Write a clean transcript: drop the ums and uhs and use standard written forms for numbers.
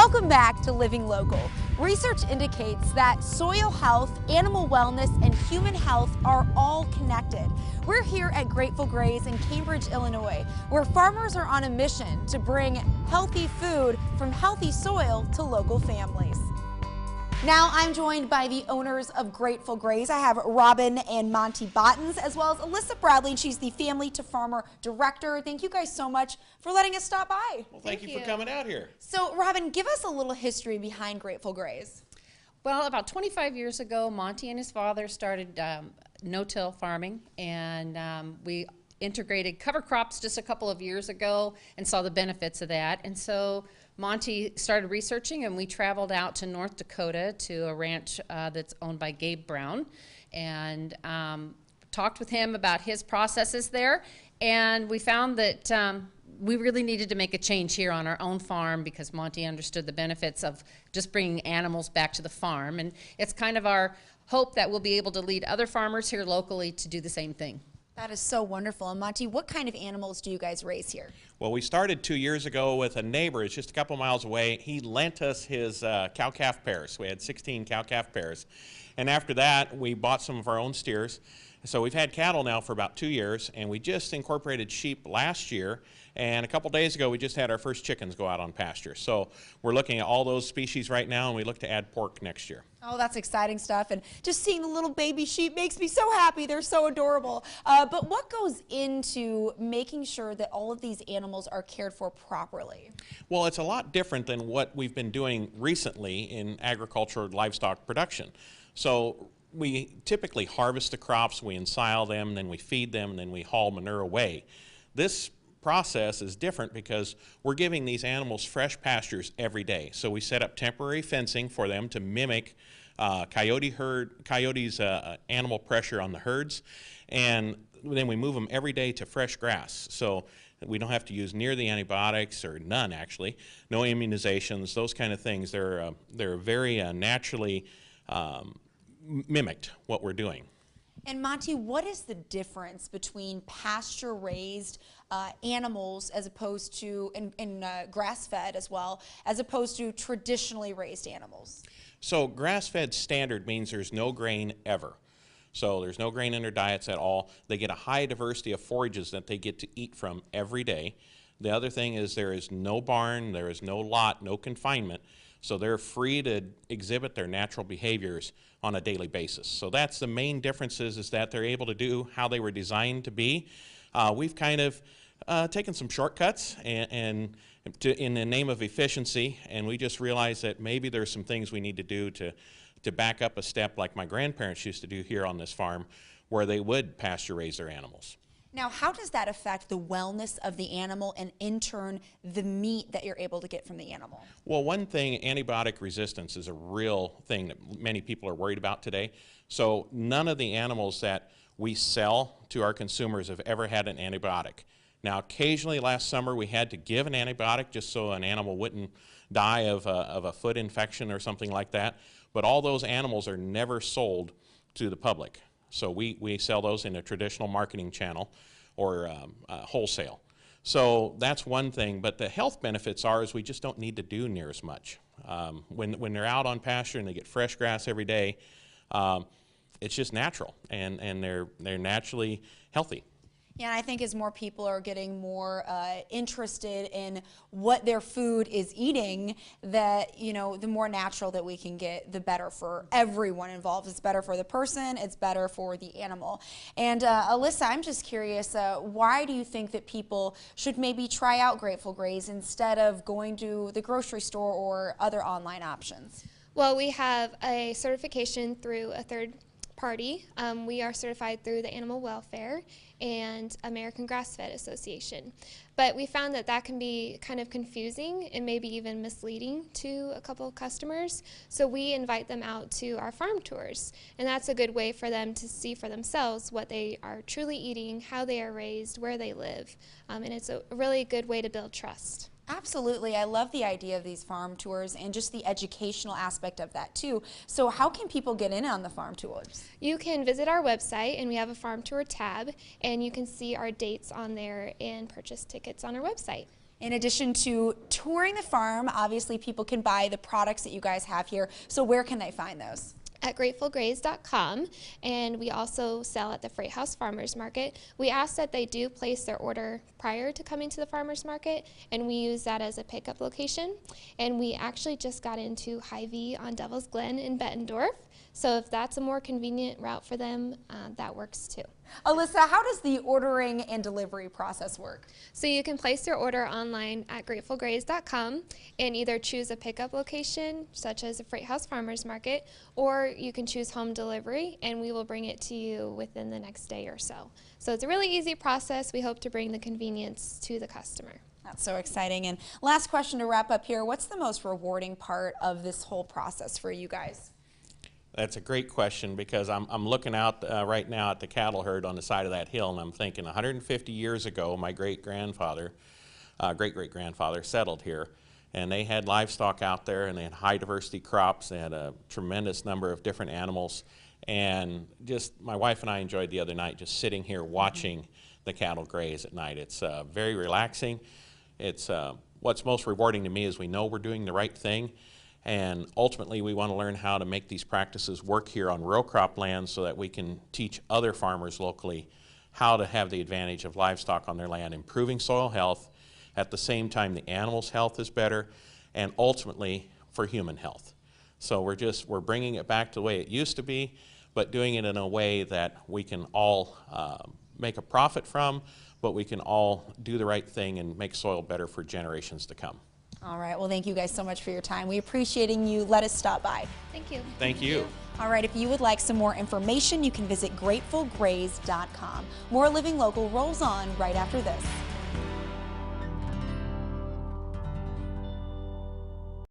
Welcome back to Living Local. Research indicates that soil health, animal wellness, and human health are all connected. We're here at Grateful Graze in Cambridge, Illinois, where farmers are on a mission to bring healthy food from healthy soil to local families. Now I'm joined by the owners of Grateful Graze. I have Robin and Monty Bottens, as well as Alyssa Bradley, and she's the Family to Farmer Director. Thank you guys so much for letting us stop by. Well, thank you for coming out here. So, Robin, give us a little history behind Grateful Graze. Well, about 25 years ago, Monty and his father started no-till farming, and we integrated cover crops just a couple of years ago and saw the benefits of that. And so Monty started researching, and we traveled out to North Dakota to a ranch that's owned by Gabe Brown, and talked with him about his processes there. And we found that we really needed to make a change here on our own farm because Monty understood the benefits of just bringing animals back to the farm. And it's kind of our hope that we'll be able to lead other farmers here locally to do the same thing. That is so wonderful. And Monty, what kind of animals do you guys raise here? Well, we started 2 years ago with a neighbor. It's just a couple miles away. He lent us his cow-calf pairs. We had 16 cow-calf pairs. And after that, we bought some of our own steers. So we've had cattle now for about 2 years, and we just incorporated sheep last year. And a couple days ago, we just had our first chickens go out on pasture. So we're looking at all those species right now, and we look to add pork next year. Oh, that's exciting stuff. And just seeing the little baby sheep makes me so happy. They're so adorable. But what goes into making sure that all of these animals are cared for properly? Well, it's a lot different than what we've been doing recently in agriculture livestock production. So we typically harvest the crops, we ensile them, then we feed them, and then we haul manure away. This process is different because we're giving these animals fresh pastures every day. So we set up temporary fencing for them to mimic coyotes' animal pressure on the herds, and then we move them every day to fresh grass. So we don't have to use near the antibiotics, or none actually, no immunizations, those kind of things. They're very naturally mimicked what we're doing. And Monty, what is the difference between pasture-raised animals as opposed to, and grass-fed as well, as opposed to traditionally raised animals? So grass-fed standard means there's no grain ever. So there's no grain in their diets at all. They get a high diversity of forages that they get to eat from every day. The other thing is there is no barn, there is no lot, no confinement. So they're free to exhibit their natural behaviors on a daily basis. So that's the main differences, is that they're able to do how they were designed to be. We've kind of taken some shortcuts in the name of efficiency, and we just realized that maybe there's some things we need to do to back up a step like my grandparents used to do here on this farm, where they would pasture raise their animals. Now, how does that affect the wellness of the animal and, in turn, the meat that you're able to get from the animal? Well, one thing, antibiotic resistance is a real thing that many people are worried about today. So none of the animals that we sell to our consumers have ever had an antibiotic. Now, occasionally last summer we had to give an antibiotic just so an animal wouldn't die of a foot infection or something like that. But all those animals are never sold to the public. So we sell those in a traditional marketing channel or wholesale. So that's one thing, but the health benefits are is we just don't need to do near as much. When they're out on pasture and they get fresh grass every day, it's just natural, and they're naturally healthy. Yeah, and I think as more people are getting more interested in what their food is eating, that, you know, the more natural that we can get, the better for everyone involved. It's better for the person, it's better for the animal. And Alyssa, I'm just curious, why do you think that people should maybe try out Grateful Graze instead of going to the grocery store or other online options? Well, we have a certification through a third party. We are certified through the Animal Welfare and American Grass-Fed Association. But we found that that can be kind of confusing and maybe even misleading to a couple of customers. So we invite them out to our farm tours. And that's a good way for them to see for themselves what they are truly eating, how they are raised, where they live. And it's a really good way to build trust. Absolutely. I love the idea of these farm tours and just the educational aspect of that too. So how can people get in on the farm tours? You can visit our website, and we have a farm tour tab, and you can see our dates on there and purchase tickets on our website. In addition to touring the farm, obviously people can buy the products that you guys have here. So where can they find those? At gratefulgraze.com, and we also sell at the Freight House Farmers Market. We ask that they do place their order prior to coming to the farmers market, and we use that as a pickup location. And we actually just got into Hy-Vee on Devil's Glen in Bettendorf, so if that's a more convenient route for them, that works too. Alyssa, how does the ordering and delivery process work? So you can place your order online at gratefulgraze.com and either choose a pickup location, such as a Freight House Farmers Market, or you can choose home delivery, and we will bring it to you within the next day or so. So it's a really easy process. We hope to bring the convenience to the customer. That's so exciting. And last question to wrap up here, what's the most rewarding part of this whole process for you guys? That's a great question, because I'm looking out right now at the cattle herd on the side of that hill, and I'm thinking 150 years ago, my great-grandfather, great-great-grandfather settled here, and they had livestock out there, and they had high diversity crops. They had a tremendous number of different animals, and just my wife and I enjoyed the other night just sitting here watching the cattle graze at night. It's very relaxing. It's what's most rewarding to me is we know we're doing the right thing. And ultimately, we want to learn how to make these practices work here on row crop land so that we can teach other farmers locally how to have the advantage of livestock on their land, improving soil health. At the same time, the animal's health is better, and ultimately for human health. So we're bringing it back to the way it used to be, but doing it in a way that we can all make a profit from, but we can all do the right thing and make soil better for generations to come. All right, well, thank you guys so much for your time. We appreciating you. Let us stop by. Thank you. Thank you. All right, if you would like some more information, you can visit gratefulgraze.com. More Living Local rolls on right after this.